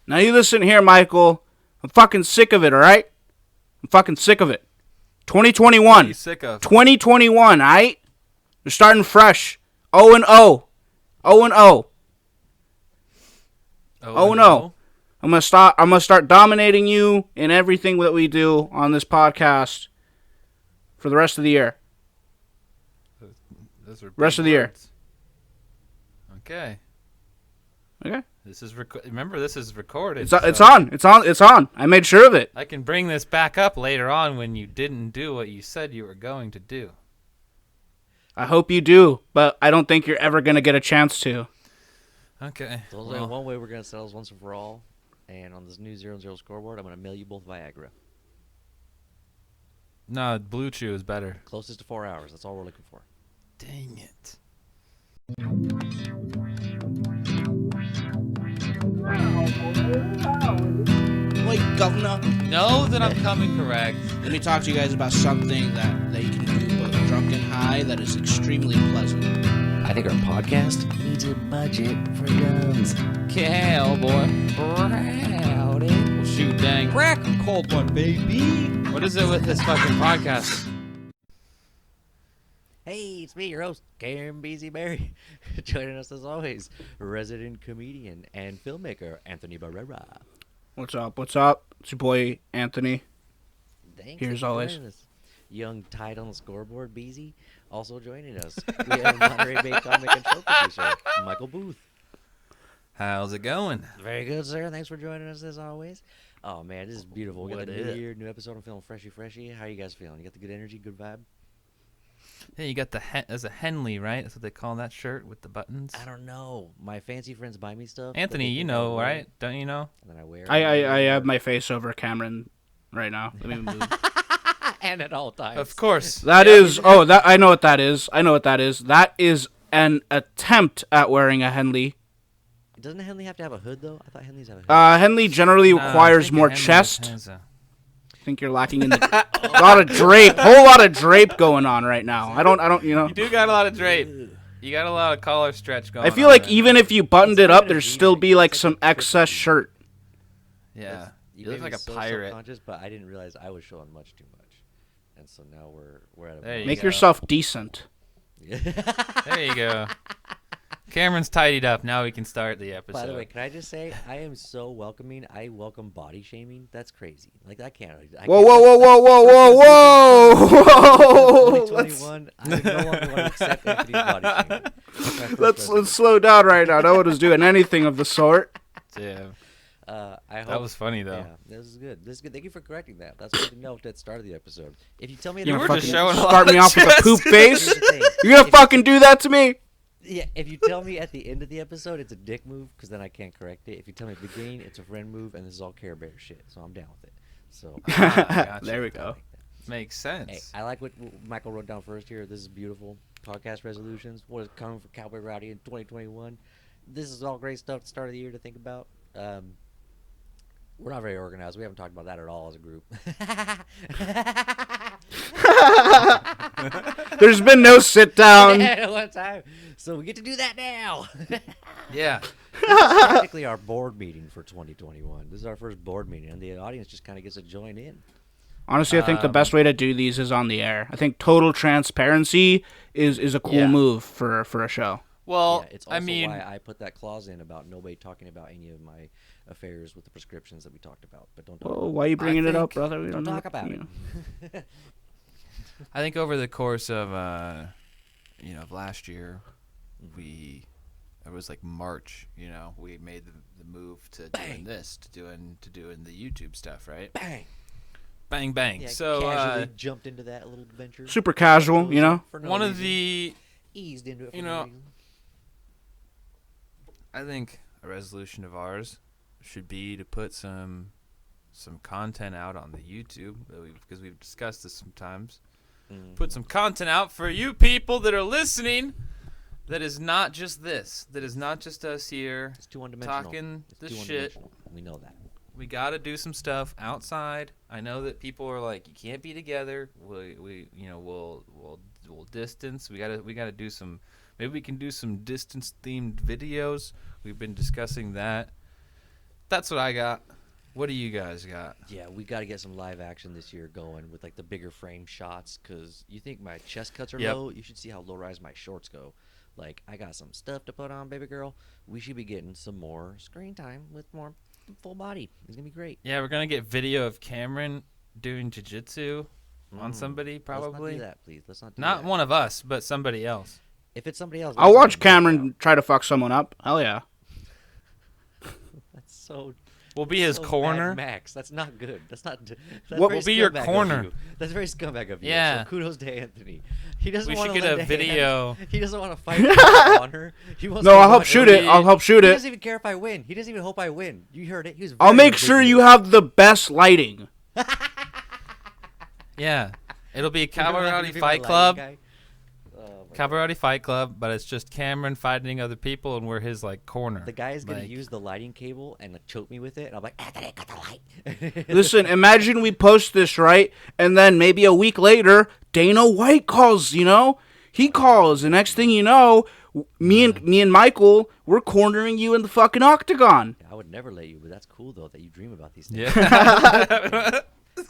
Now you listen here, Michael. I'm fucking sick of it, all right? I'm fucking sick of it. 2021. What are you sick of? 2021, all right? We're starting fresh. 0-0. 0-0. 0-0. I'm gonna start dominating you in everything that we do on this podcast for the rest of the year. Those are Rest of the year. Okay. Okay. Remember, this is recorded. It's on. I made sure of it. I can bring this back up later on when you didn't do what you said you were going to do. I hope you do, but I don't think you're ever gonna get a chance to. Okay. So there's only one way we're going to settle this once and for all. And on this new 0-0 scoreboard, I'm going to mail you both Viagra. No, Blue Chew is better. Closest to 4 hours. That's all we're looking for. Dang it. Wait, Governor. Know that I'm coming correct. Let me talk to you guys about something that you can do both drunk and high that is extremely pleasant. I think our podcast needs a budget for guns. Cal, boy. Rowdy. Well, shoot, dang. Crack a cold one, baby. What is it with this fucking podcast? Hey, it's me, your host, Karen Beasley-Berry. Joining us as always, resident comedian and filmmaker, Anthony Barrera. What's up? What's up? It's your boy, Anthony. Thanks Here as always. us. Young Tide on the scoreboard, Beezy, also joining us. We have Monterey Bay comic and show producer, Michael Booth. How's it going? Very good, sir. Thanks for joining us as always. Oh, man, this is beautiful. We got What the new is? year, new episode. I'm feeling freshy. How you guys feeling? You got the good energy, good vibe? Yeah, you got there's a Henley, right? That's what they call that shirt with the buttons. I don't know. My fancy friends buy me stuff. but Anthony, they you think I know, wear it, right? Don't you know? And then I wear it. I have my face over Cameron right now. Let me move. And at all times. Of course. That is. Oh, that I know what that is. That is an attempt at wearing a Henley. Doesn't a Henley have to have a hood, though? I thought Henleys have a hood. Henley generally No, I requires think a more Henley chest. has a- I think you're lacking in the lot of drape. Whole lot of drape going on right now. I don't. You know. You do got a lot of drape. You got a lot of collar stretch going on. I feel like right even now. if you buttoned it up, there'd still be like some excess shirt. Yeah. You made look like me a so pirate. self-conscious, but I didn't realize I was showing much too much. And so now we're at a There you Make go. yourself decent. There you go. Cameron's tidied up. Now we can start the episode. By the way, can I just say I am so welcoming. I welcome body shaming. That's crazy. Like I can't. Whoa, whoa, whoa, whoa, whoa, whoa, whoa! 2021. I no longer want to accept Anthony's body shaming. Let's slow down right now. No one is doing anything of the sort. Yeah. I hope, That was funny though. Yeah, this is good. This is good. Thank you for correcting that. That's good to know at the start of the episode. If you tell me, You were gonna just fucking showing a start lot me of off with a poop chest. face? Here's the thing. You're gonna If- fucking do that to me? Yeah, if you tell me at the end of the episode it's a dick move, because then I can't correct it. If you tell me at the beginning it's a friend move, and this is all Care Bear shit, so I'm down with it. So Gotcha. There we I go. like that. Makes Hey, sense. I like what Michael wrote down first here. This is beautiful. Podcast resolutions. What is coming for Cowboy Rowdy in 2021? This is all great stuff at the start of the year to think about. We're not very organized. We haven't talked about that at all as a group. There's been no sit down. One time. So we get to do that now. Yeah. This is technically our board meeting for 2021. This is our first board meeting, and the audience just kind of gets to join in. Honestly, I think the best way to do these is on the air. I think total transparency is a cool move for a show. Well, Yeah, it's also I mean, why I put that clause in about nobody talking about any of my affairs with the prescriptions that we talked about. But don't talk, Whoa, why are you bringing it up, think- brother? We don't know, talk about you it. know. I think over the course of of last year, it was like March. We made the move to doing this, to doing the YouTube stuff, right? Bang! Bang bang. Yeah, So casually jumped into that little adventure. Super casual, you know? For no one of reason. the Eased into it for you no know, reason. I think a resolution of ours should be to put some content out on the YouTube because we've discussed this sometimes. Put some content out for you people that are listening. That is not just this. That is not just us here It's too one-dimensional. talking It's the too shit. one-dimensional. We know that. We got to do some stuff outside. I know that people are like, you can't be together. We'll distance. We gotta do some. Maybe we can do some distance themed videos. We've been discussing that. that's what I got. What do you guys got? Yeah, we got to get some live action this year going with like the bigger frame shots. Cause you think my chest cuts are low, you should see how low rise my shorts go. Like I got some stuff to put on, baby girl. We should be getting some more screen time with more full body. It's gonna be great. Yeah, we're gonna get video of Cameron doing jiu-jitsu on somebody probably. Let's not do that, please. Let's not do Not that. one of us, but somebody else. If it's somebody else, I'll let's watch not Cameron try to fuck someone up. Hell yeah. That's so. We'll be his so corner. Mad Max, that's not good. That's not. That's What very will be your scumbag of corner? you. That's very scumbag of you. Yeah. So kudos to Anthony. He doesn't We want should to get a video. He doesn't want to fight on her. He wants No, to I'll help watch shoot her. it. I'll help shoot He it. doesn't even care if I win. He doesn't even hope I win. You heard it. He was. I'll very make sure you indignant. have the best lighting. Yeah, it'll be You don't have to Cavalry be my Fight lighting Club. guy. Oh, my Cavalry Fight Club, but it's just Cameron fighting other people, and we're his like corner. The guy is gonna Like, use the lighting cable and like, choke me with it, and I'm like, Anthony, cut the light. Listen, imagine we post this, right? And then maybe a week later, Dana White calls, He calls, and next thing you know, me and Michael, we're cornering you in the fucking octagon. I would never let you, but that's cool though that you dream about these things. Yeah.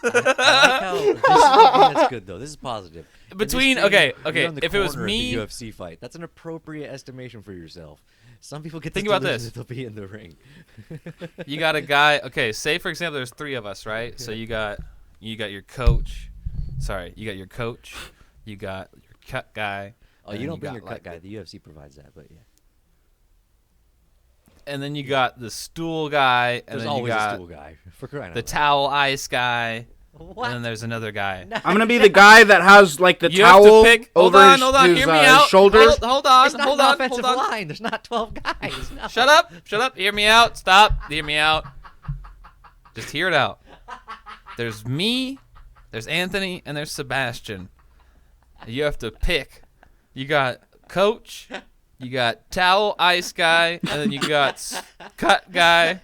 I like how this is one thing that's good though. This is positive. In this Between- dream, okay, you're on the if it was corner of me- the UFC fight, that's an appropriate estimation for yourself. Some people get Think this about delusion this. that they'll be in the ring. You got a guy. Okay, say for example, there's 3 of us, right? So you got your coach. Sorry, you got your coach. You got your cut guy. Oh, and you then don't bring your got, cut like, guy. The UFC provides that, but yeah. And then you got the stool guy, and There's then you always got a stool guy. For crying out the loud. towel ice guy, What? and then there's another guy. No, I'm gonna be the guy that has like the You have towel to pick. Hold over on, his, hold on. his, Hear me his out. shoulders. Hold on, it's not hold an on, offensive hold on. line. There's not 12 guys. No. Shut up, shut up. Hear me out. Stop. Hear me out. Just hear it out. There's me, there's Anthony, and there's Sebastian. You have to pick. You got coach, you got towel ice guy, and then you got cut guy.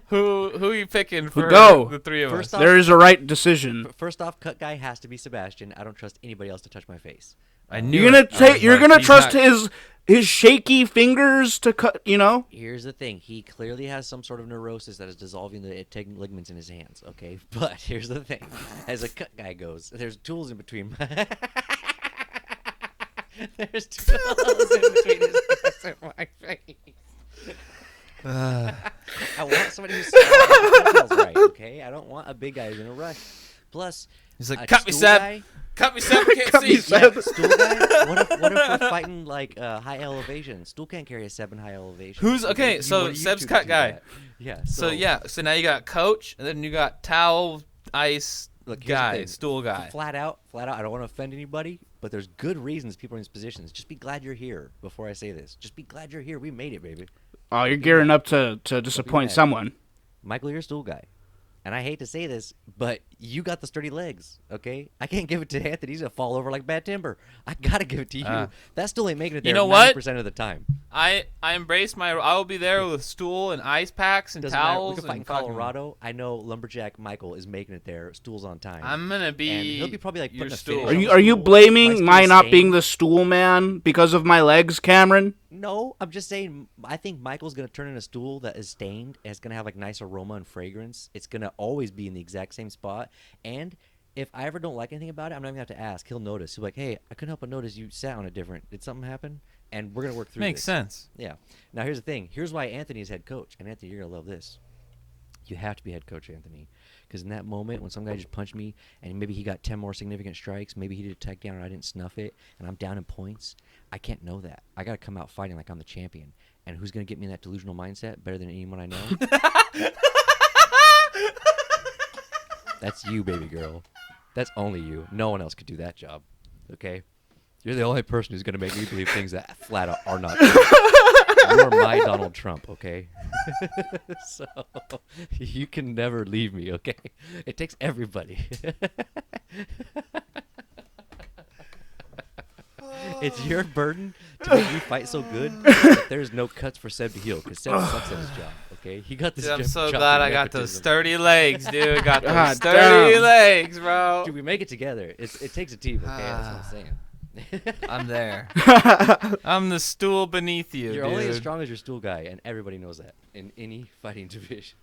Who you picking for Go. the 3 of First us? off- There is a right decision. First off, cut guy has to be Sebastian. I don't trust anybody else to touch my face. I knew You're gonna it. I was you're like, gonna he's trust not- his shaky fingers to cut. Here's the thing. He clearly has some sort of neurosis that is dissolving the ligaments in his hands, okay? But here's the thing. As a cut guy goes, there's tools in between there's tools in between his hands and my face. I want somebody who's feels right, okay? I don't want a big guy who's in a rush. Plus, He's like, a cut me, stool Seb. guy- Cut me, Seb. I can't Cut me, see. Seb. Yeah, stool guy? What if we're fighting like high elevation? Stool can't carry a 7 high elevation. Who's- So okay, you- so what are you Seb's two cut to do guy. that? Yeah. So now you got coach, and then you got towel ice Look, here's the guy, thing. stool guy. Flat out, I don't want to offend anybody, but there's good reasons people are in these positions. Just be glad you're here before I say this. Just be glad you're here. We made it, baby. Oh, you're gearing up to disappoint mad. someone. Michael, you're a stool guy. And I hate to say this, but you got the sturdy legs, okay? I can't give it to Anthony. He's going to fall over like bad timber. I got to give it to you. That stool ain't making it there You know what? 90% of the time. I embrace my. I will be there with stool and ice packs and Doesn't matter. We towels. can fight in and fucking- Colorado. I know Lumberjack Michael is making it there. Stool's on time. I'm gonna be. And he'll be probably like your putting a stool. finish Are you stool. blaming My my stool's not stained. being the stool man because of my legs, Cameron? No, I'm just saying. I think Michael's gonna turn in a stool that is stained. And it's gonna have like nice aroma and fragrance. It's gonna always be in the exact same spot. And if I ever don't like anything about it, I'm not even gonna have to ask. He'll notice. He'll be like, "Hey, I couldn't help but notice you sat on it different. Did something happen?" And we're gonna work through. Makes this. sense. Yeah. Now here's the thing. Here's why Anthony's head coach. And Anthony, you're gonna love this. You have to be head coach, Anthony, because in that moment when some guy just punched me and maybe he got 10 more significant strikes, maybe he did a takedown and I didn't snuff it, and I'm down in points, I can't know that. I got to come out fighting like I'm the champion. And who's going to get me in that delusional mindset better than anyone I know? That's you, baby girl. That's only you. No one else could do that job. Okay? You're the only person who's going to make me believe things that flat out are not true. You are my Donald Trump, okay? So you can never leave me, okay? It takes everybody. It's your burden to make me fight so good that there's no cuts for Seb to heal, because Seb sucks at his job, okay? He got this Dude, I'm job so for glad I got those nepotism. sturdy legs, dude. Got those God sturdy damn. legs, bro. Dude, we make it together. It takes a team, okay? That's what I'm saying. I'm there. I'm the stool beneath you, You're dude. only as strong as your stool guy, and everybody knows that in any fighting division.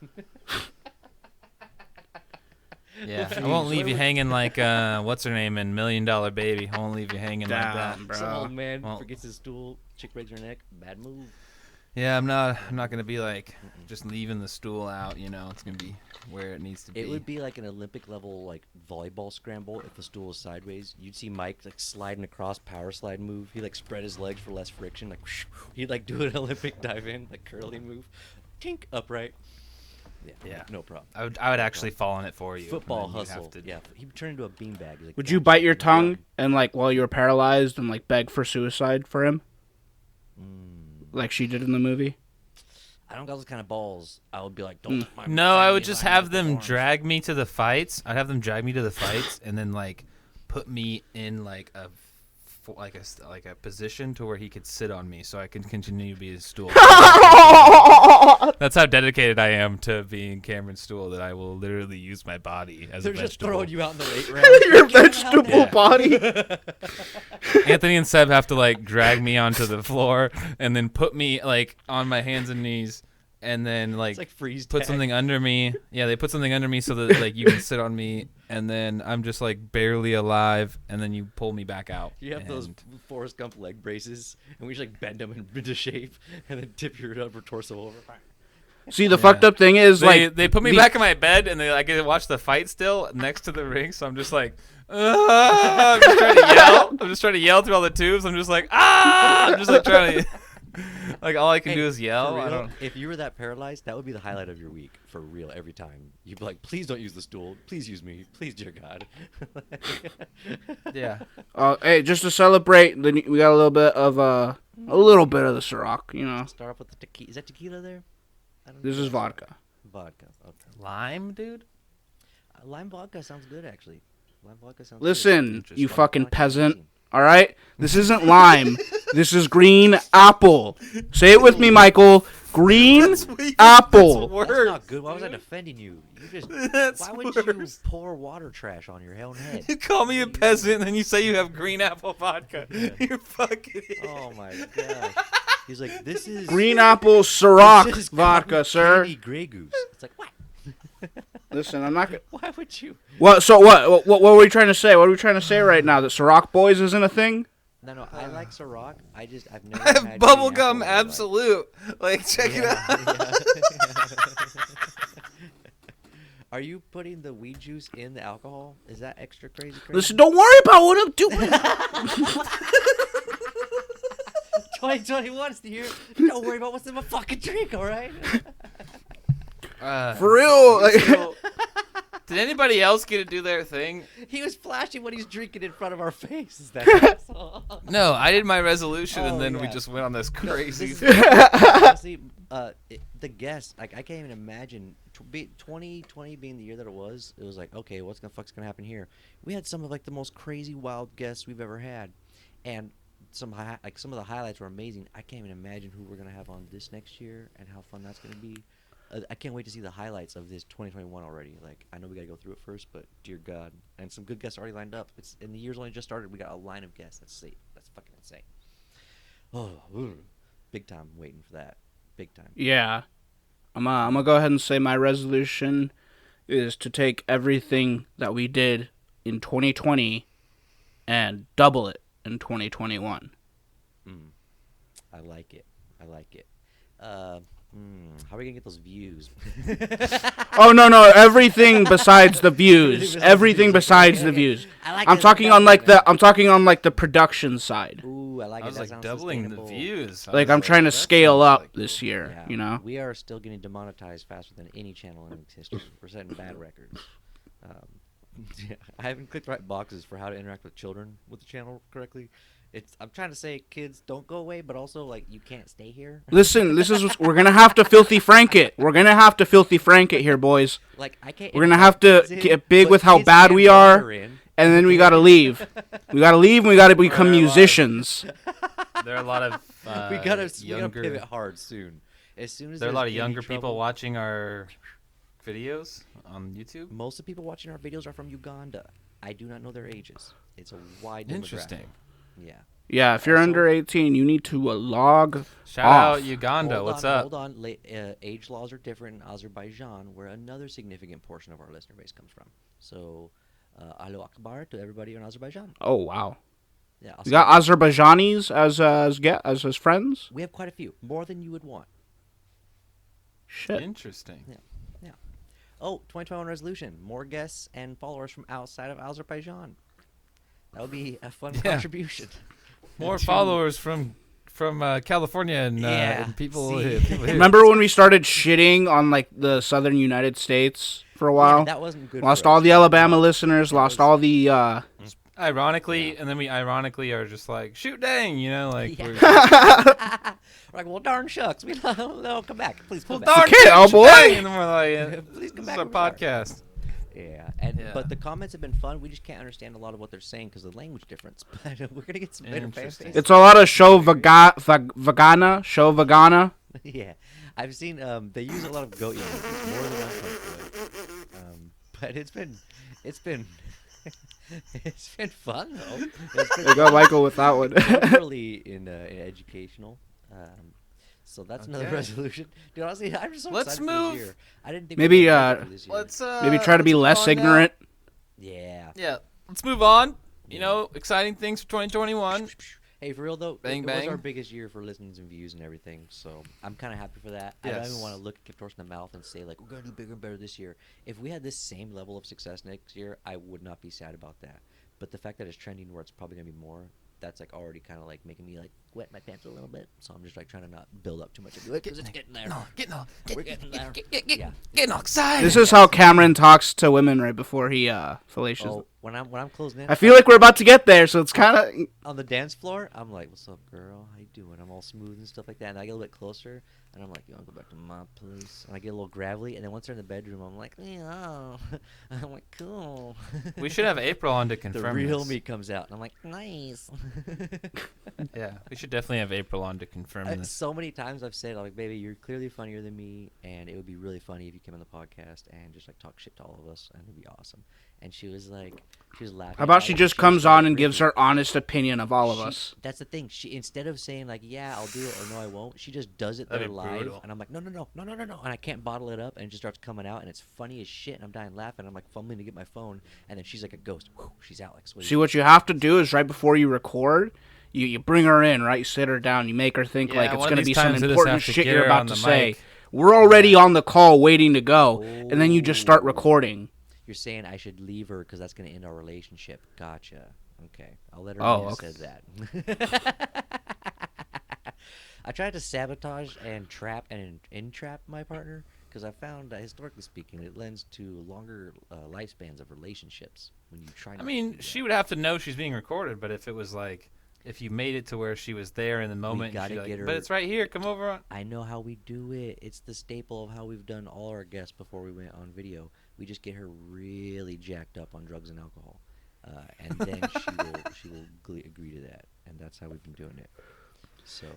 Yeah, I won't leave you hanging like what's her name in $1 Million Baby. I won't leave you hanging like that. Damn, bro. Some old man Well- forgets his stool, chick breaks her neck, bad move. Yeah, I'm not gonna be like just leaving the stool out. You know, it's gonna be where it needs to be. It would be like an Olympic level like volleyball scramble if the stool was sideways. You'd see Mike like sliding across, power slide move. He like spread his legs for less friction. Like he'd like do an Olympic dive in, like curling move, tink upright. Yeah. no problem. I would actually fall on it for you. Football and then you'd have hustle. to- Yeah, he'd turn into a beanbag. Like, Would you bite your tongue and like while you were paralyzed and like beg for suicide for him, like she did in the movie? I don't got those kind of balls. I would be like, don't. let my No, I would family just line have up them with drag me to the fights. I'd have them drag me to the fights and then like put me in like a position to where he could sit on me, so I can continue to be his stool. That's how dedicated I am to being Cameron's stool. That I will literally use my body as They're a just vegetable. throwing you out in the late round. Your vegetable body. Anthony and Seb have to like drag me onto the floor and then put me like on my hands and knees and then like, It's like freeze put tag. something under me. Yeah, they put something under me so that like you can sit on me and then I'm just like barely alive and then you pull me back out. You have those And- Forrest Gump leg braces, and we just like bend them into shape, and then tip your upper torso over. See, the fucked up thing is they put me back in my bed and I get to watch the fight still next to the ring, so I'm just like I'm just trying to yell. I'm just trying to yell through all the tubes. I'm just like I'm just like trying to like all I can do is yell. For I real, don't if you were that paralyzed, that would be the highlight of your week, for real. Every time you'd be like, "Please don't use the stool. Please use me. Please, dear God." yeah. hey, just to celebrate, we got a little bit of the Ciroc, you know. Start off with the tequila. Is that tequila there? I don't This know. is vodka. Vodka. Okay. Lime, dude? Lime vodka sounds good, actually. Lime vodka sounds Listen, Interesting. you good. fucking Vodka peasant. amazing. All right, this isn't lime. This is green apple. Say it with me, Michael. Green apple. That's not good. Why was I defending you? You just. That's Why would worse. you pour water trash on your own head? You call me a peasant and then you say you have green apple vodka. You're fucking Oh my gosh. He's like, this is Green apple this Ciroc is vodka, sir. candy Grey Goose. It's like, what? Listen, I'm not. Why would you? What? So what? What were we trying to say? What are we trying to say right now? That Ciroc Boys isn't a thing? No, I like Ciroc. I've never I have had bubblegum green apple in my life. absolute. Like check it Yeah, out. yeah. Are you putting the weed juice in the alcohol? Is that extra crazy? Listen, don't worry about what I'm doing. 2021 is the year. Don't worry about what's in my fucking drink, all right? For real. Like, Did anybody else get to do their thing? He was flashing what he's drinking in front of our faces. That asshole. No, I did my resolution and Oh, then we yeah. just went on this No, crazy. this is- honestly, the guests, like, I can't even imagine 2020 being the year that it was like, okay, what's the fuck's gonna happen here? We had some of like the most crazy wild guests we've ever had, and some of the highlights were amazing. I can't even imagine who we're gonna have on this next year and how fun that's gonna be. I can't wait to see the highlights of this 2021 already. Like, I know we gotta go through it first, but dear God, and some good guests already lined up. And the year's only just started. We got a line of guests. That's fucking insane. Oh, big time waiting for that. Big time. yeah. I'm gonna go ahead and say my resolution is to take everything that we did in 2020 and double it in 2021. I like it. How are we gonna get those views? Oh no, everything besides the views. Everything besides the views. I'm talking on like the production side. Ooh, I like I it. was That like sounds doubling the sustainable. views. I Like was I'm trying to that scale sounds up like this cool. year, Yeah, you know? we are still getting demonetized faster than any channel in its history. We're setting bad records. I haven't clicked right boxes for how to interact with children with the channel correctly. I'm trying to say, kids, don't go away, but also like you can't stay here. Listen, we're gonna have to filthy frank it. We're gonna have to filthy frank it here, boys. Like I can't. We're gonna have to kids in, get big but with how kids bad can we are, wander in. and then we gotta leave. We gotta leave, and we gotta become Alright, musicians. There are a lot of we gotta younger. pivot hard soon. As soon as There are a lot of there's any younger people trouble- watching our videos on YouTube. Most of the people watching our videos are from Uganda. I do not know their ages. It's a wide demographic. Interesting. Yeah. Yeah, if you're Also- under 18, you need to log Shout off. out Uganda. What's up? Hold on. Age laws are different in Azerbaijan, where another significant portion of our listener base comes from. So, Alo Akbar to everybody in Azerbaijan. Oh, wow. Yeah, You got Azerbaijanis as his friends? We have quite a few, more than you would want. Shit. Interesting. Yeah. Oh, 2021 resolution: more guests and followers from outside of Azerbaijan. That would be a fun contribution. More followers from California and, and people. see. People here. Remember when we started shitting on like the southern United States for a while? Yeah, that wasn't good. Lost for all us. the Alabama listeners, lost all the Ironically, and then we ironically are just like, shoot, dang, you know, like. Yeah. We're, We're like, well, darn shucks, we no, come back, please come well, back. darn Okay, oh shoot, boy. dang, and then we're like, Please come this back, is a we're sorry. podcast. Yeah, Yeah. but the comments have been fun. We just can't understand a lot of what they're saying because of the language difference. But we're gonna get some better fan Interesting. base. It's a lot of show vagana. Yeah, I've seen they use a lot of goat emojis, more than I'm comfortable with. But it's been it's been fun though. It's been I got Michael with that one. really in educational. So that's another Okay. resolution. Dude, honestly, I'm just so Let's excited for move. this year. I didn't think Maybe, we would do this year. Let's Maybe try to be let's less move on now. ignorant. Yeah. Yeah, let's move on. You know, exciting things for 2021. Hey, for real though, Bang, it was our bang. biggest year for listens and views and everything. So I'm kind of happy for that. I don't even Yes. want to look Kip Torch in the mouth and say like we're gonna do bigger and better this year. If we had this same level of success next year, I would not be sad about that. But the fact that it's trending where it's probably gonna be more, that's like already kind of like making me like wet my pants a little bit. So I'm just like trying to not build up too much into it because it's getting there. We're getting there. Yeah. Getting all excited. This is how Cameron talks to women right before he fellacious. Oh, when I'm closing in, I feel like we're about to get there, so it's kind of. on the dance floor, I'm like, "What's up, girl? How you doing?" I'm all smooth and stuff like that. And I get a little bit closer, and I'm like, "You want to go back to my place?" And I get a little gravelly. And then once they're in the bedroom, I'm like, "Yeah." I'm like, "Cool." We should have April on to the confirm real this. me comes out, and I'm like, "Nice." Yeah, we should definitely have April on to confirm this. So many times I've said, like, "Baby, you're clearly funnier than me, and it would be really funny if you came on the podcast and just like talk shit to all of us, and it'd be awesome." And she was like, she was laughing. How about at she it, just was comes started on and gives grinning. her honest opinion of all of She- us? That's the thing. She, instead of saying like, "Yeah, I'll do it," or "No, I won't," she just does it That'd there be live, brutal. and I'm like, "No, and I can't bottle it up, and it just starts coming out, and it's funny as shit, and I'm dying laughing. I'm like fumbling to get my phone, and then she's like a ghost. Whew, she's Alex. See, what you have to do is right before you record, you bring her in, right? You sit her down, you make her think Yeah, like it's one of going to these be some times I just important have to shit get you're her about on to the say. mic. We're already on the call waiting to go, and then you just start Oh. recording. You're saying I should leave her because that's gonna end our relationship. Gotcha. Okay, I'll let her Oh, know you okay. said that. I tried to sabotage and trap and entrap my partner because I found that historically speaking, it lends to longer lifespans of relationships when you try. I not mean, to do she that. would have to know she's being recorded, but if it was like, if you made it to where she was there in the moment, and gotta she'd like, get her- but it's right here, come over on. I know how we do it. It's the staple of how we've done all our guests before we went on video. We just get her really jacked up on drugs and alcohol, and then she will agree to that, and that's how we've been doing it. So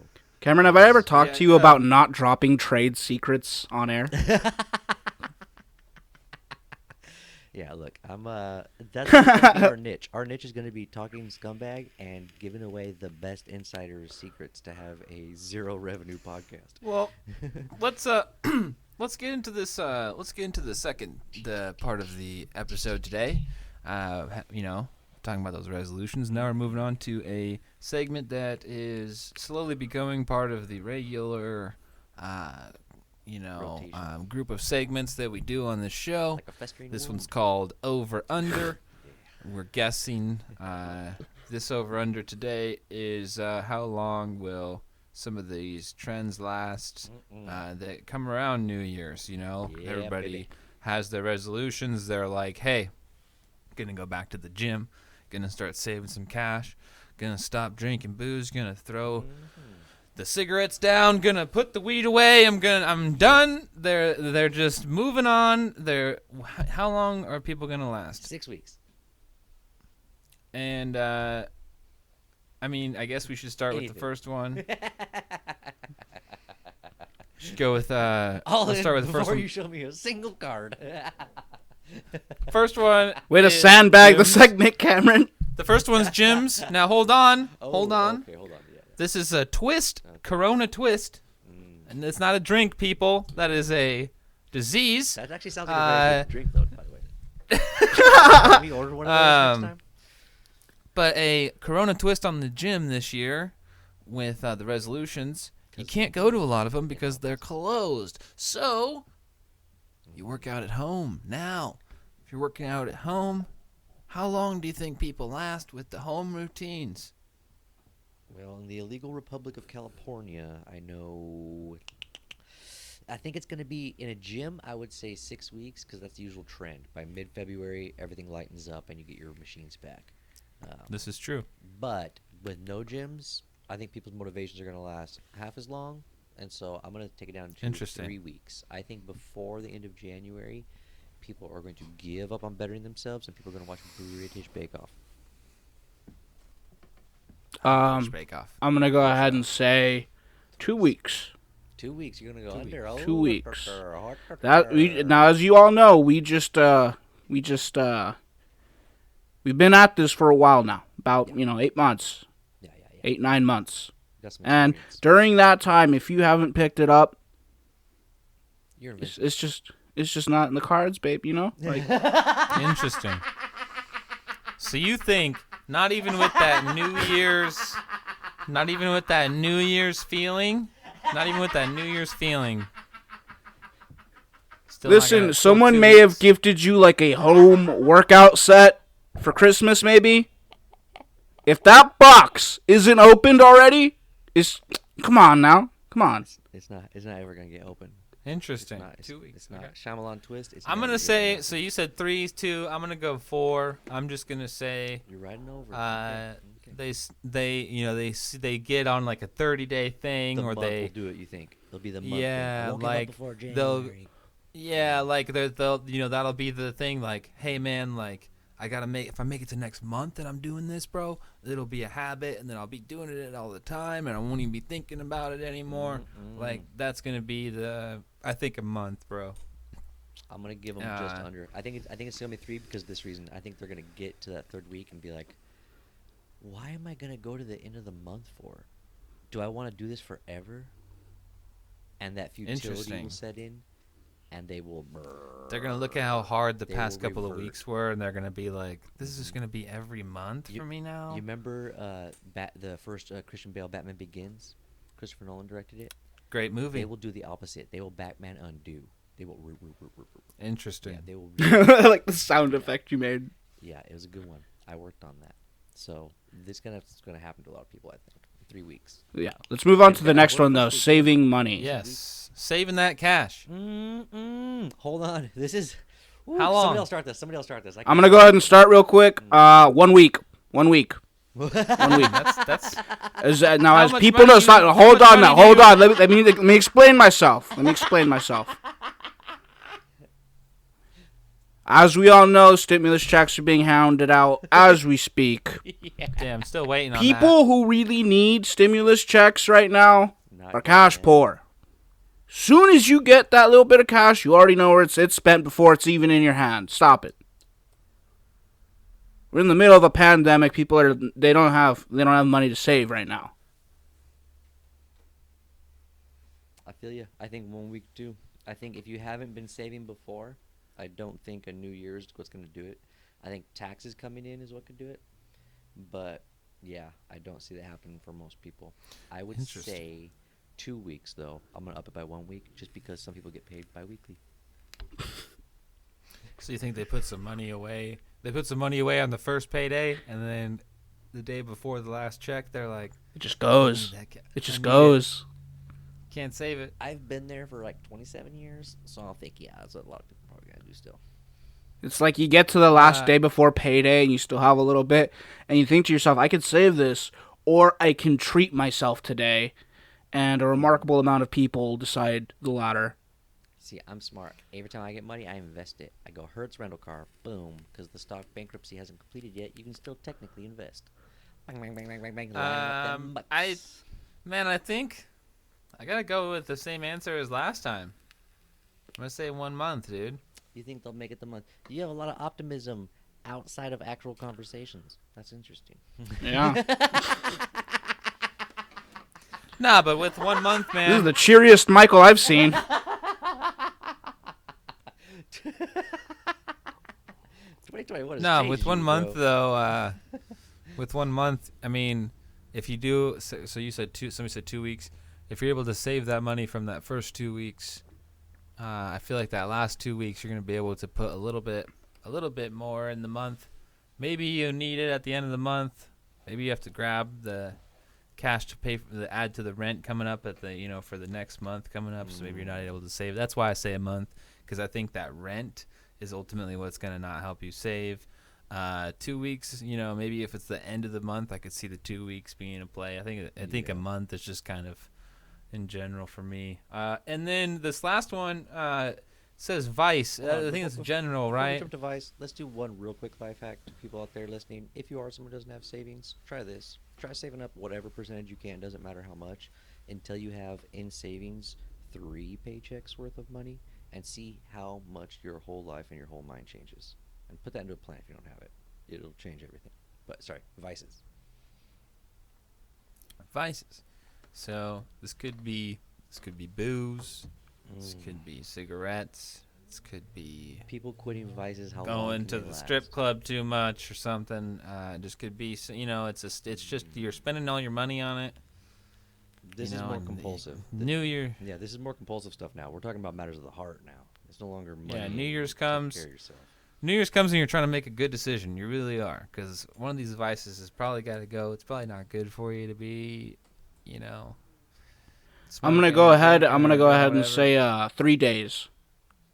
Cameron, have I ever talked Yeah, to you yeah. about not dropping trade secrets on air? yeah, look, I'm that's gonna be our niche. Our niche is gonna be talking scumbag and giving away the best insider secrets to have a zero revenue podcast. Well, let's let's get into this. Let's get into the part of the episode today. You know, talking about those resolutions. Now we're moving on to a segment that is slowly becoming part of the regular, Rotation. group of segments that we do on this show. Like a festering This wound. one's called Over Under. We're guessing. This over under today is how long will some of these trends last that come around New Year's. You know, Yeah, everybody baby. has their resolutions. They're like, hey, gonna go back to the gym, gonna start saving some cash, gonna stop drinking booze, gonna throw the cigarettes down, gonna put the weed away. I'm done. They're just moving on. How long are people gonna last? 6 weeks. And I mean, I guess we should start with the Anything. first one. Should go with All let's in start with the before first one. you show me a single card. First one. Way to is sandbag the gyms. segment, Cameron. The first one's gyms. Now hold on. Oh, hold on. Okay, hold on. Yeah. This is a twist. Okay. Corona twist. And it's not a drink, people. That is a disease. That actually sounds like a very good drink, though, by the way. Can we order one of those next time? But a Corona twist on the gym this year with the resolutions. You can't go to a lot of them because they're closed. So you work out at home now. If you're working out at home, how long do you think people last with the home routines? Well, in the illegal Republic of California, I think it's going to be in a gym, I would say 6 weeks, because that's the usual trend. By mid-February, everything lightens up and you get your machines back. This is true. But with no gyms, I think people's motivations are going to last half as long. And so I'm going to take it down to 3 weeks. I think before the end of January, people are going to give up on bettering themselves and people are going to watch British Bake Off. Bake Off. I'm gonna go ahead and say 2 weeks. 2 weeks. You're gonna go under. 2 weeks. Now, as you all know, we've been at this for a while now. About 8 months. Yeah. 8-9 months. And During that time, if you haven't picked it up, you're it's just not in the cards, babe. Like Interesting. So you think not even with that New Year's feeling, still listen, someone may have gifted you like a home workout set for Christmas, maybe. If that box isn't opened already, come on now, come on. It's not ever gonna get open. Interesting. 2 weeks. It's not. Okay. Shyamalan twist. I'm gonna say. So you said 3, 2. I'm gonna go 4. I'm just gonna say. You're riding over. Okay. They get on like a 30-day thing, the or month they will do it. You think they'll be the month? Yeah, like they'll that'll be the thing. Like, hey man, like I gotta if I make it to next month and I'm doing this, bro, it'll be a habit, and then I'll be doing it all the time, and I won't even be thinking about it anymore. Like that's gonna be I think a month, bro. I'm gonna give them just under. I think it's gonna be 3 because of this reason. I think they're gonna get to that 3rd week and be like, why am I gonna go to the end of the month for? Do I want to do this forever? And that futility will set in, and they will. They're gonna look at how hard the past couple of weeks were, and they're gonna be like, "This is just gonna be every month for me now." You remember the first Christian Bale Batman Begins? Christopher Nolan directed it. Great movie. They will do the opposite. They will Batman undo. They will. Interesting. Yeah, they will. I like the sound effect you made. Yeah, it was a good one. I worked on that. So this is gonna happen to a lot of people, I think. 3 weeks. Yeah. Let's move on to the next one, though. Saving money. Yes. Saving that cash. Hold on. This is. How long? Somebody else start this. I'm gonna go ahead and start real quick. 1 week. 1 week. 1 week. That's As How people much know, money hold on now. do you- Hold on. Let me explain myself. As we all know, stimulus checks are being hounded out as we speak. damn. Still waiting on People who really need stimulus checks right now are cash poor. Soon as you get that little bit of cash, you already know where it's spent before it's even in your hand. Stop it. We're in the middle of a pandemic. People they don't have money to save right now. I feel you. I think 1 week too. I think if you haven't been saving before, I don't think a New Year's is what's going to do it. I think taxes coming in is what could do it. But yeah, I don't see that happening for most people. I would say 2 weeks though. I'm going to up it by 1 week just because some people get paid bi-weekly. So you think they put some money away? They put some money away on the first payday, and then the day before the last check, they're like, It just goes. It just I need goes. can't save it. I've been there for like 27 years, so I'll think, yeah, that's what a lot of people are probably going to do still. It's like you get to the last day before payday and you still have a little bit, and you think to yourself, I could save this, or I can treat myself today, and a remarkable amount of people decide the latter. See, I'm smart. Every time I get money, I invest it. I go Hertz rental car, boom, because the stock bankruptcy hasn't completed yet. You can still technically invest. Bang, bang, bang, bang, bang, bang. line up them bucks. I think I gotta go with the same answer as last time. I'm gonna say 1 month, dude. You think they'll make it the month? You have a lot of optimism. outside of actual conversations. That's interesting. Yeah. Nah, but with 1 month, This man. is the cheeriest Michael I've seen. 2021 has No, changed with 1 you, month bro. though. With 1 month, I mean, if you do, so you said somebody said 2 weeks. If you're able to save that money from that first 2 weeks, I feel like that last 2 weeks you're gonna be able to put a little bit more in the month. Maybe you need it at the end of the month. Maybe you have to grab the cash to pay for the add to the rent coming up at the for the next month coming up. So maybe you're not able to save. That's why I say a month, because I think that rent is ultimately what's gonna not help you save. 2 weeks, maybe if it's the end of the month, I could see the 2 weeks being in play. I think a month is just kind of in general for me. And then this last one says Vice. I think it's general, Before we right? jump to Vice, let's do one real quick life hack to people out there listening. If you are someone who doesn't have savings, try this. Try saving up whatever percentage you can, doesn't matter how much, until you have in savings 3 paychecks worth of money, and see how much your whole life and your whole mind changes. And put that into a plan if you don't have it. It'll change everything. But, sorry, vices. Vices. So this could be booze. This could be cigarettes. This could be People quitting vices, how long going can to they the last? strip club too much or something. It just could be, it's just you're spending all your money on it. This is more compulsive. New Year. Yeah, this is more compulsive stuff now. We're talking about matters of the heart now. It's no longer money. Yeah, New and Year's taking comes. care of yourself. New Year's comes and you're trying to make a good decision. You really are, because one of these vices has probably got to go. It's probably not good for you to be, I'm gonna go ahead and say 3 days.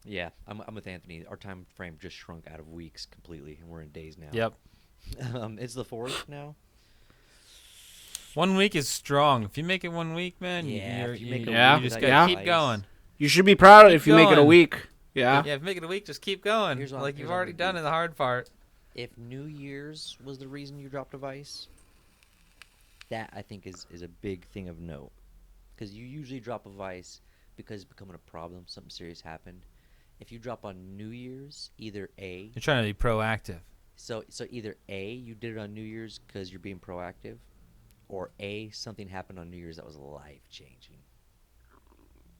Yeah, I'm with Anthony. Our time frame just shrunk out of weeks completely, and we're in days now. Yep. It's the 4th now. 1 week is strong. If you make it 1 week, man, Yeah, if you make it a you week just without gotta your keep vice. going. You should be proud Keep if you make it a going. week. Yeah. Yeah, if you make it a week, just keep going. Here's what- Like here's you've what I'm already gonna done do. the hard part. If New Year's was the reason you dropped a vice, that I think is a big thing of note. Because you usually drop a vice because it's becoming a problem, something serious happened. If you drop on New Year's, either A, You're trying to be proactive. so either A, you did it on New Year's because you're being proactive, or A, something happened on New Year's that was life changing,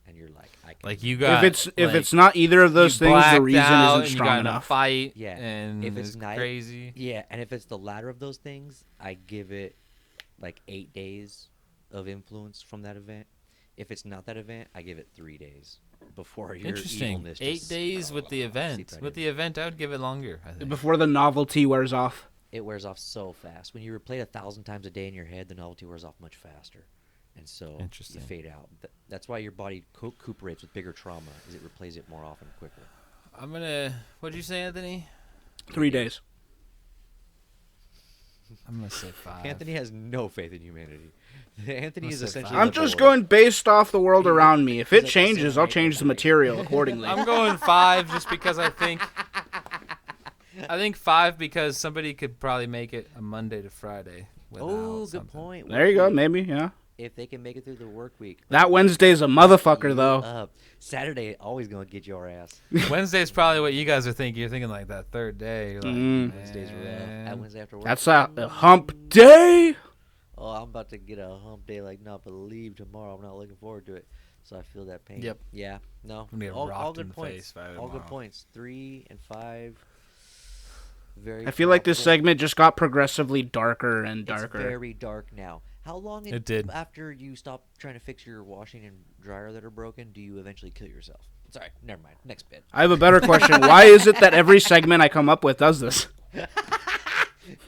and you're like, I can. Like you got. If like, it's not either of those you things, the blacked reason out isn't and you strong got in a enough. fight. Yeah. And If it's it's night- crazy. Yeah, and if it's the latter of those things, I give it like 8 days of influence from that event. If it's not that event, I give it 3 days before your Interesting. evilness 8 just- days with the event. seep right With in. the event, I would give it longer. I think. Before the novelty wears off. It wears off so fast. When you replay it 1,000 times a day in your head, the novelty wears off much faster, and so Interesting. you fade out. That's why your body recuperates with bigger trauma, is it replays it more often, quicker. I'm gonna. What'd you say, Anthony? 3 days. I'm gonna say 5. Anthony has no faith in humanity. Anthony is Let's say essentially. five. I'm just going based off the world around me. If He's it like the changes, I'll same change the height. material accordingly. I'm going 5 just because I think 5 because somebody could probably make it a Monday to Friday. without Oh, good something. point. There you go. Work week. Maybe, yeah. If they can make it through the work week. That Wednesday's a motherfucker, You though. up. Saturday always gonna get your ass. Wednesday's probably what you guys are thinking. You're thinking like that third day. You're like, Wednesday's rough. "Man." That Wednesday after work. That's a hump day. Oh, I'm about to get a hump day like not believe tomorrow. I'm not looking forward to it. So I feel that pain. Yep. Yeah. No. I'm gonna get all rocked good in the points. face by all good tomorrow. points. 3 and 5. Very. I feel like this probable. segment just got progressively darker and It's darker. very dark now. How long It did. after you stop trying to fix your washing and dryer that are broken do you eventually kill yourself? Sorry, never mind. Next bit. I have a better question. Why is it that every segment I come up with does this?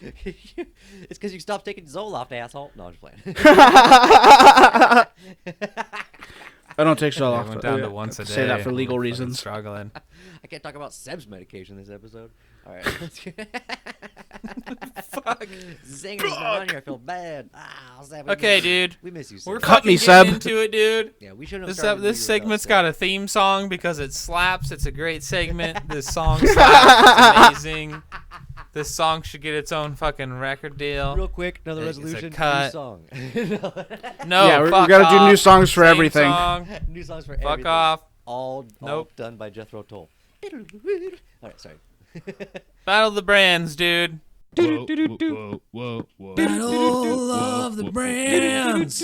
It's because you stopped taking Zoloft, asshole. No, I'm just playing. I don't take so I often. went down to once a day. Say that for legal I'm fucking reasons. Struggling. I can't talk about Seb's medication this episode. All right. Fuck. Zingers not on here. I feel bad. Seb, we Okay, miss you. dude. We miss you, Seb. We're Cut me, fucking getting Seb. into it, dude. Yeah, we should have This started this the year segment's without got Seb. a theme song because it slaps. It's a great segment. This song slaps. It's amazing. This song should get its own fucking record deal. Real quick, another It's a resolution. cut. New song. No, Yeah, we fuck gotta do off. new songs for Same everything. Song. New songs for Fuck everything. off. All Nope. done by Jethro Tull. All right, sorry. Battle of the brands, dude. Whoa, whoa, whoa, whoa. Battle of the brands.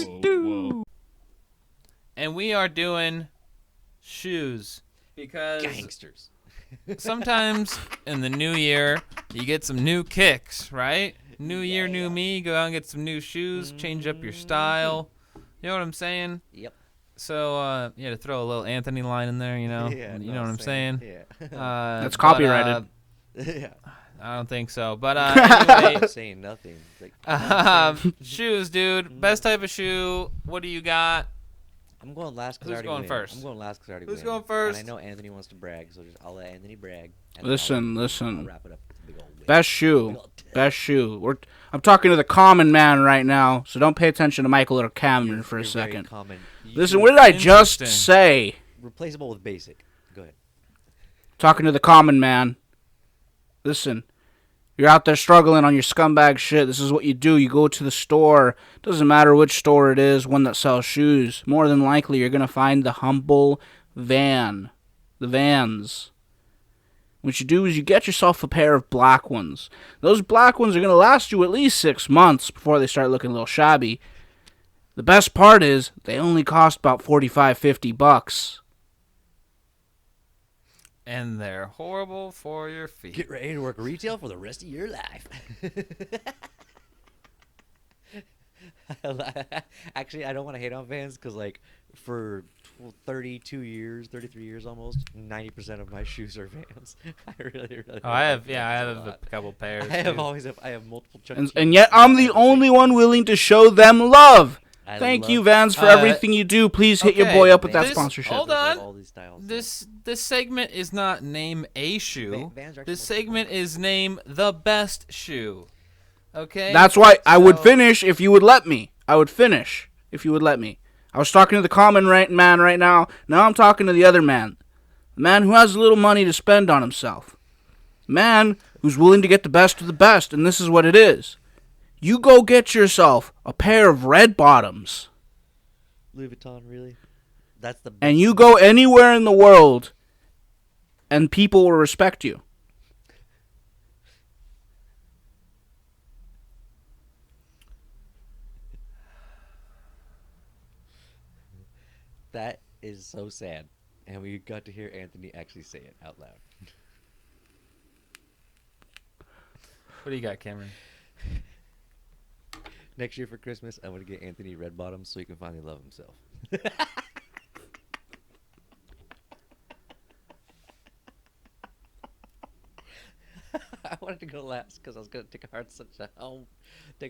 And we are doing shoes because Gangsters. sometimes in the new year you get some new kicks, right? New year, new me. Go out and get some new shoes, change up your style. You know what I'm saying? Yep. So you had to throw a little Anthony line in there, you know. Yeah, You know what I'm saying? Yeah. That's copyrighted. Yeah. I don't think so. But anyway, I'm saying nothing. It's like, shoes, dude. Best type of shoe. What do you got? I'm going last because I Who's already going win. first? I'm going last because I already Who's win. going first? And I know Anthony wants to brag, so I'll let Anthony brag. And then Listen, I'll listen. wrap it up with a big old win. Best shoe. Best shoe. I'm talking to the common man right now, so don't pay attention to Michael or Cameron for a You're very second. common. Listen, what did I just Interesting. say? Replaceable with basic. Go ahead. Talking to the common man. Listen, you're out there struggling on your scumbag shit. This is what you do. You go to the store. Doesn't matter which store it is, one that sells shoes. More than likely, you're going to find the humble van. The Vans. What you do is you get yourself a pair of black ones. Those black ones are going to last you at least 6 months before they start looking a little shabby. The best part is they only cost about $45-50. And they're horrible for your feet. Get ready to work retail for the rest of your life. Actually, I don't want to hate on Vans because, like, for 32 years, 33 years almost, 90% of my shoes are Vans. I really Oh, I have like a Vans lot. couple pairs. I have too. I have multiple Chuck And yet I'm the only one willing to show them love. I Thank love- you, Vans, for everything you do. Please hit your okay, boy up with that this- sponsorship. hold I on. love all these styles. This segment is not name a shoe. Vans are actually This more segment is name the best shoe. Okay. That's why I would So- finish if you would let me. I would finish if you would let me. I was talking to the common man right now. Now I'm talking to the other man. The man who has a little money to spend on himself. Man who's willing to get the best of the best, and this is what it is. You go get yourself a pair of red bottoms, Louis Vuitton, really? That's the best. and you go anywhere in the world, and people will respect you. That is so sad. And we got to hear Anthony actually say it out loud. What do you got, Cameron? Next year for Christmas, I'm going to get Anthony red bottoms so he can finally love himself. I wanted to go last because I was going to take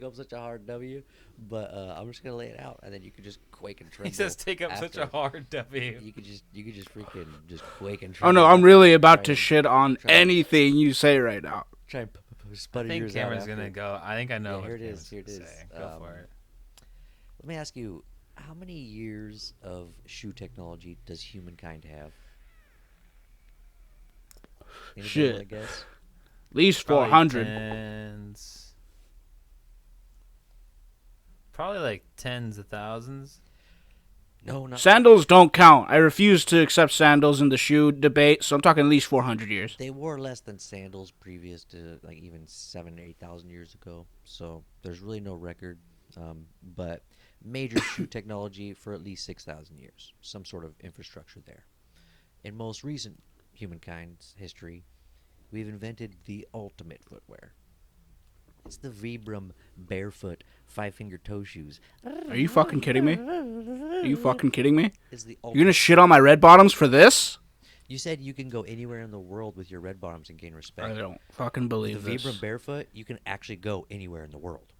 up such a hard W, but I'm just going to lay it out, and then you could just quake and tremble. He says take up such a after. hard W. You could just freaking just quake and Oh tremble. no, I'm really about Try to and- shit on try and- anything you say right now. Try and I sputter think yours out Cameron's after. gonna go. I think I know. Yeah, what here it is, Cameron's here it gonna is. say. Go for it. Let me ask you, how many years of shoe technology does humankind have? Anybody Shit. wanna guess? At least Probably 400. Probably like tens of thousands. No, not. Sandals don't count. I refuse to accept sandals in the shoe debate, so I'm talking at least 400 years. They wore less than sandals previous to like even 7,000 to 8,000 years ago. So there's really no record, but major shoe technology for at least 6,000 years. Some sort of infrastructure there. In most recent humankind's history, we've invented the ultimate footwear. It's the Vibram barefoot 5-finger toe shoes. Are you fucking kidding me? Are you fucking kidding me? It's the You're gonna ultimate. shit on my red bottoms for this? You said you can go anywhere in the world with your red bottoms and gain respect. I don't fucking With believe the this. Vibram barefoot, you can actually go anywhere in the world.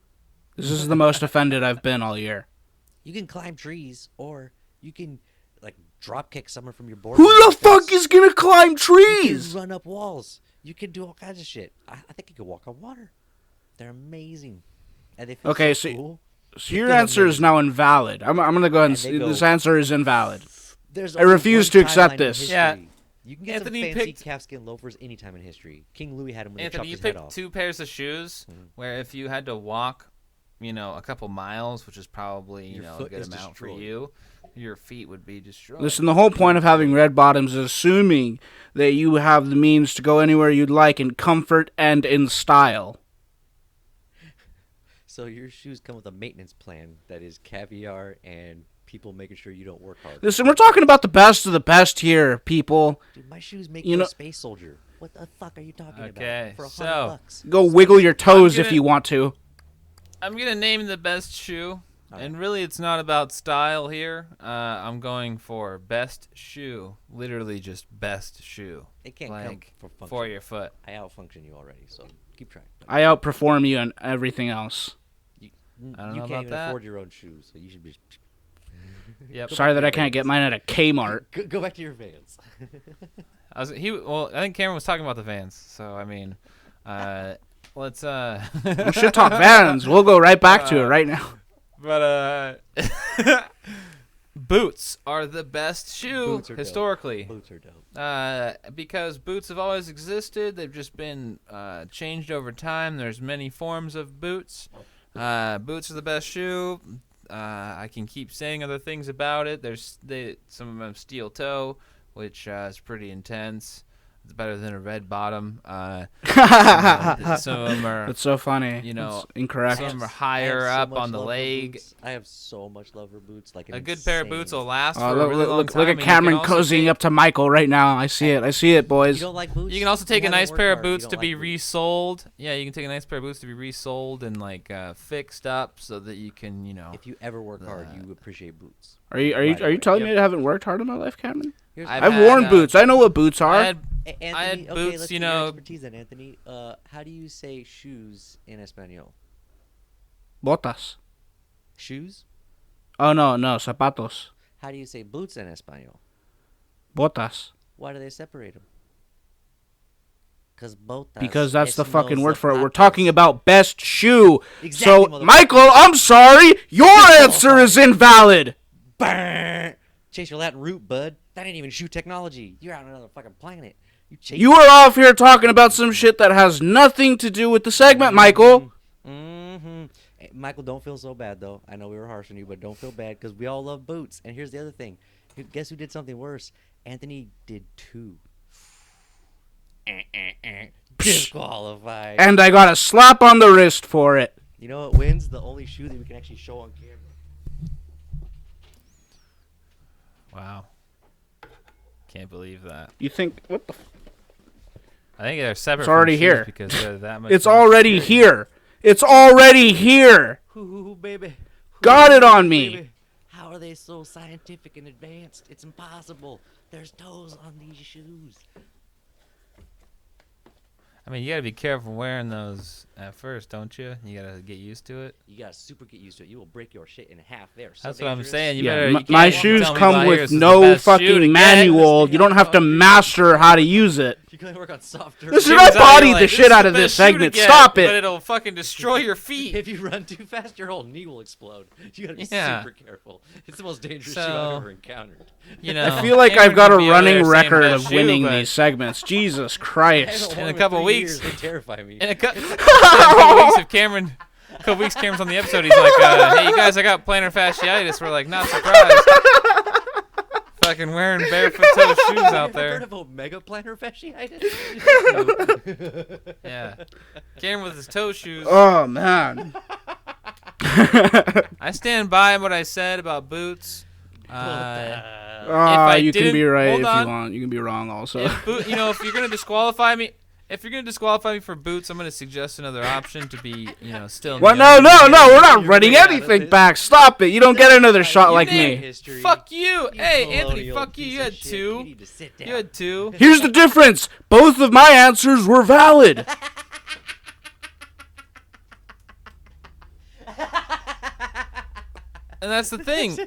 This is the most offended I've been all year. You can climb trees, or you can like drop kick someone from your board. Who with your the fuck face. is gonna climb You trees? can run up walls. You can do all kinds of shit. I think you can walk on water. They're amazing. And they feel Okay, so so- cool. So your answer is now invalid. I'm gonna go ahead and And say they go- this answer is invalid. There's I only refuse one to accept timeline in this. history. Yeah. You can get Anthony some fancy picked- calfskin loafers anytime in history. King Louis had them when they Anthony, chopped you his head picked off. 2 pairs of shoes Mhm. where if you had to walk a couple miles, which is probably Your a foot good is amount for destroyed. you, your feet would be destroyed. Listen, the whole point of having red bottoms is assuming that you have the means to go anywhere you'd like in comfort and in style. So your shoes come with a maintenance plan that is caviar and people making sure you don't work hard. Listen, we're talking about the best of the best here, people. Dude, my shoes make You you know- a space soldier. What the fuck are you talking Okay, about? For so- $100. Go wiggle your toes if gonna- you want to. I'm gonna name the best shoe, All and really, it's not about style here. I'm going for best shoe, literally just best shoe, It can't like come for function. for your foot. I outfunction you already, so keep track. I outperform you on everything else. You, I don't you know can't about even that. afford your own shoes, so you should be. Yep. Sorry that I can't get mine at a Kmart. Go back to your Vans. I think Cameron was talking about the Vans, so I mean, let's We should talk Vans. We'll go right back to it right now. But boots are the best shoe Boots are dope. historically. Boots are dope. Because boots have always existed. They've just been changed over time. There's many forms of boots. Boots are the best shoe. I can keep saying other things about it. Some of them have steel toe, which is pretty intense. It's better than a red bottom. Some of them are, That's so funny. It's incorrect. some of them are I have higher so up much on the love for leg. boots. I have so much love for boots. Like A good pair of boots will last Oh, for a really long time. look and at you Cameron can also cozying take- up to Michael right now. I see it, boys. You don't like boots? You can also take a haven't nice worked pair of hard, you boots don't to be like boots. resold. Yeah, you can take a nice pair of boots to be resold and fixed up so that you can, If you ever work hard, you appreciate boots. Are you Right away. telling Yep. me I haven't worked hard in my life, Cameron? Here's I've I've had, worn boots. I know what boots are. I had Anthony, I had okay, boots, let's you get your know- expertise then, Anthony. How do you say shoes in Espanol? Botas. Shoes? Oh no, zapatos. How do you say boots in Espanol? Botas. Why do they separate them? Because that's the fucking word for it. We're zapatos. talking about best shoe. Exactly, So, motherfucker. Michael, I'm sorry. Your answer is invalid. Brr. Chase your Latin root, bud. That ain't even shoe technology. You're out on another fucking planet. You are off here talking about some shit that has nothing to do with the segment, Michael. Mm-hmm. Hey, Michael, don't feel so bad, though. I know we were harsh on you, but don't feel bad because we all love boots. And here's the other thing. Guess who did something worse? Anthony did too. Disqualified. And I got a slap on the wrist for it. You know what wins? The only shoe that we can actually show on camera. Wow. Can't believe that. You think, what the I think they're separate. It's already from shoes here. because they're that much. It's more already serious. here. It's already here. Ooh, baby. Got it on Ooh, me. baby. How are they so scientific and advanced? It's impossible. There's toes on these shoes. I mean, you gotta be careful wearing those at first, don't you? You gotta get used to it. You gotta super get used to it. You will break your shit in half there. So That's what I'm dangerous. saying. You Yeah, better. You can't my tell shoes me come about with here's the no best shoe to fucking get. manual. You don't have to master how to use it. You gotta work on softer. This is Jim's I out here bodied like, the shit is out the of this best shoe to segment. get, Stop But it. it'll fucking destroy your feet. If you run too fast, your whole knee will explode. You gotta be Yeah. super careful. It's the most dangerous shoe So, I've ever encountered. You know, I feel like Cameron I've got a could be over running there saying record best of shoe, winning but these segments. Jesus I Christ. haven't In won a in couple 3 weeks. years. They terrify me. In a couple weeks, if Cameron, a couple weeks, Cameron's on the episode. He's like, "Hey, you guys, I got plantar fasciitis." We're like, "Not surprised." Fucking wearing barefoot toe shoes out Have you heard there. of omega plantar fasciitis? Yeah, Cameron with his toe shoes. Oh, man. I stand by what I said about boots. You can be right hold if on. you want. You can be wrong also. If you're gonna disqualify me. If you're gonna disqualify me for boots, I'm gonna suggest another option to be, still. in What? the No, under- no, we're not You're running way out of anything it. back. Stop it. You don't get another shot like named me. History. Fuck you! You Hey, Anthony, colonial fuck you. piece You of had shit. two. You need to sit down. You had two. Here's the difference. Both of my answers were valid. And that's the thing.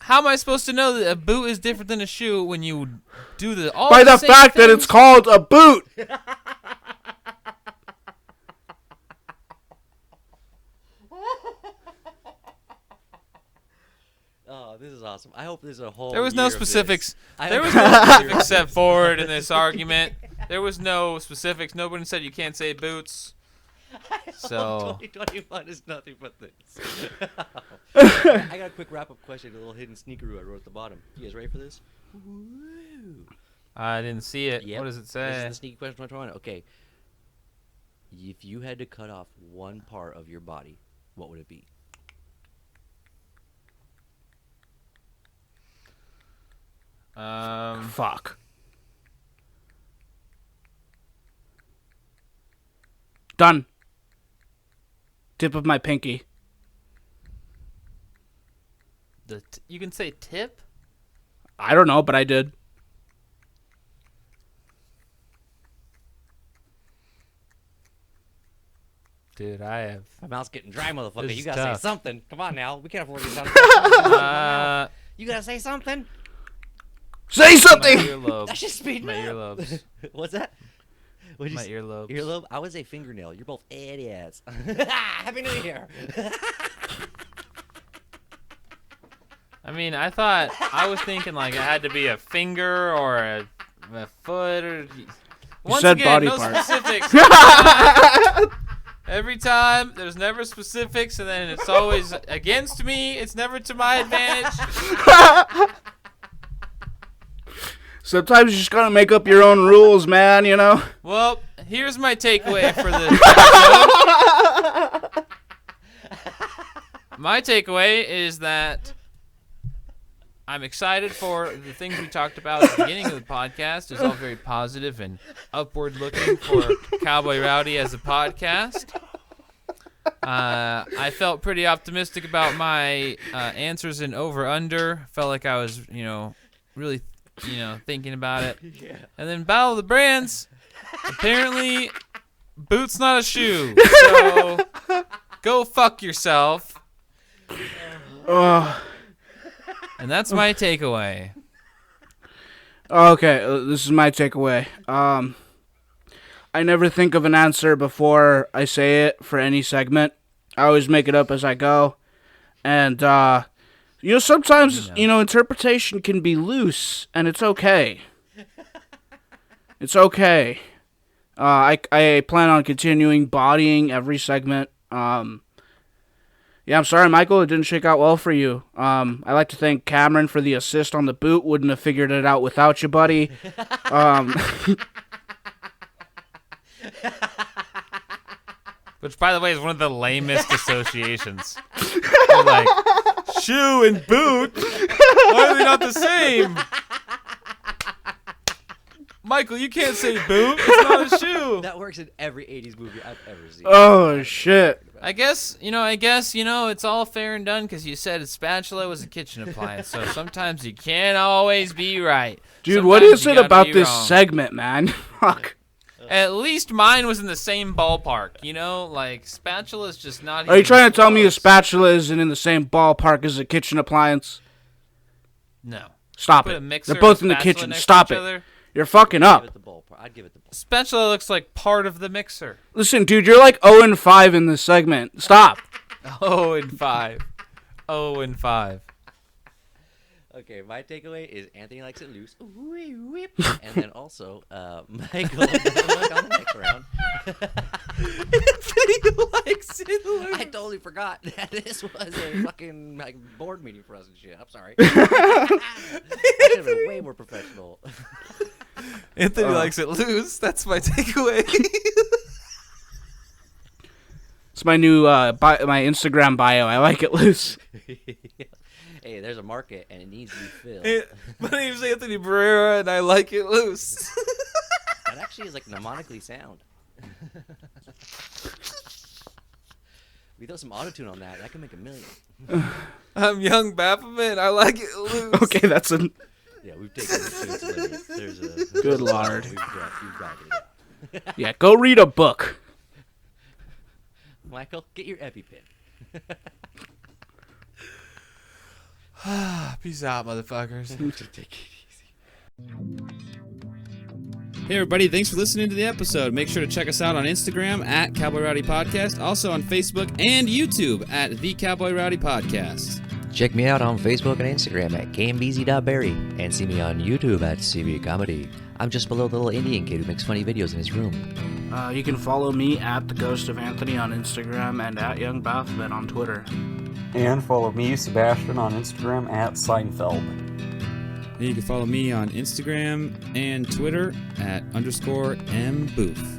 How am I supposed to know that a boot is different than a shoe when you do all By the same fact that things? it's called a boot. Oh, this is awesome. I hope there's a whole. There was no year of this. specifics. I There hope was there's no a year of specifics set forward in this argument. There was no specifics. Nobody said you can't say boots. So 2021 is nothing but this. I got a quick wrap-up question, a little hidden sneakeroo I wrote at the bottom. You guys ready for this? Woo. I didn't see it. Yep. What does it This say? is the sneaky question 2021. Okay. If you had to cut off one part of your body, what would it be? Fuck. Done. Tip of my pinky. You can say tip? I don't know, but I did. Dude, I have. My mouth's getting dry, motherfucker. This You is gotta tough. say something. Come on now. We can't afford these sound. You gotta say something. Say My something! earlobe. That's just speed My up. earlobes. What's that? What'd you My say? earlobes. Earlobe? I would say fingernail. You're both idiots. Happy New Year. I mean, I was thinking like it had to be a finger or a foot or. Once said again, body no part. specifics. Every time, there's never specifics, and then it's always against me. It's never to my advantage. Sometimes you just gotta make up your own rules, man, you know? Well, here's my takeaway for this episode. My takeaway is that I'm excited for the things we talked about at the beginning of the podcast. It's all very positive and upward looking for Cowboy Rowdy as a podcast. I felt pretty optimistic about my answers in over-under. Felt like I was, really, thinking about it. Yeah. And then Battle of the Brands, apparently, boot's not a shoe. So, go fuck yourself. And that's my takeaway. Okay, this is my takeaway. I never think of an answer before I say it for any segment. I always make it up as I go. And, sometimes, interpretation can be loose, and it's okay. It's okay. I plan on continuing bodying every segment. Yeah, I'm sorry, Michael. It didn't shake out well for you. I'd like to thank Cameron for the assist on the boot. Wouldn't have figured it out without you, buddy. Which, by the way, is one of the lamest associations. They're like, shoe and boot? Why are they not the same? Michael, you can't say boot. It's not a shoe. That works in every 80s movie I've ever seen. Oh, shit. I guess, it's all fair and done because you said a spatula was a kitchen appliance. So sometimes you can't always be right. Dude, Sometimes what is you it gotta about be this wrong. segment, man? Fuck. At least mine was in the same ballpark, like spatula's just not. Are you even trying to tell me a close. spatula isn't in the same ballpark as a kitchen appliance? No. Stop Put a it. mixer They're both and in the spatula kitchen. next to Stop each it. other. You're fucking I'd up. give it the ballpark. I'd give it the ballpark. Spatula looks like part of the mixer. Listen, dude, you're like 0-5 in this segment. Stop. 0-5. 0-5. Okay, my takeaway is Anthony likes it loose. And then also, Michael doesn't look on the next round. Anthony likes it loose. I totally forgot that this was a fucking board meeting for us and shit. I'm sorry. I should have been way more professional. Anthony likes it loose. That's my takeaway. It's my new my Instagram bio. I like it loose. Hey, there's a market and it needs to be filled. My name's Anthony Barrera, and I like it loose. That actually is mnemonically sound. We throw some autotune on that. That can make $1 million. I'm Young Baphomet. I like it loose. Okay, that's a... Yeah, we've taken it to its limit. There's a Good lord. We've got it. Yeah, go read a book. Michael, get your EpiPen. Peace out, motherfuckers. Take it easy. Hey everybody, thanks for listening to the episode. Make sure to check us out on Instagram at Cowboy Rowdy Podcast, also on Facebook and YouTube at The Cowboy Rowdy Podcast. Check me out on Facebook and Instagram at kmbz.berry and see me on YouTube at CB Comedy. I'm just below the little Indian kid who makes funny videos in his room. You can follow me at The Ghost of Anthony on Instagram and at Young Bathman on Twitter. And follow me, Sebastian, on Instagram at Seinfeld. And you can follow me on Instagram and Twitter at _mbooth.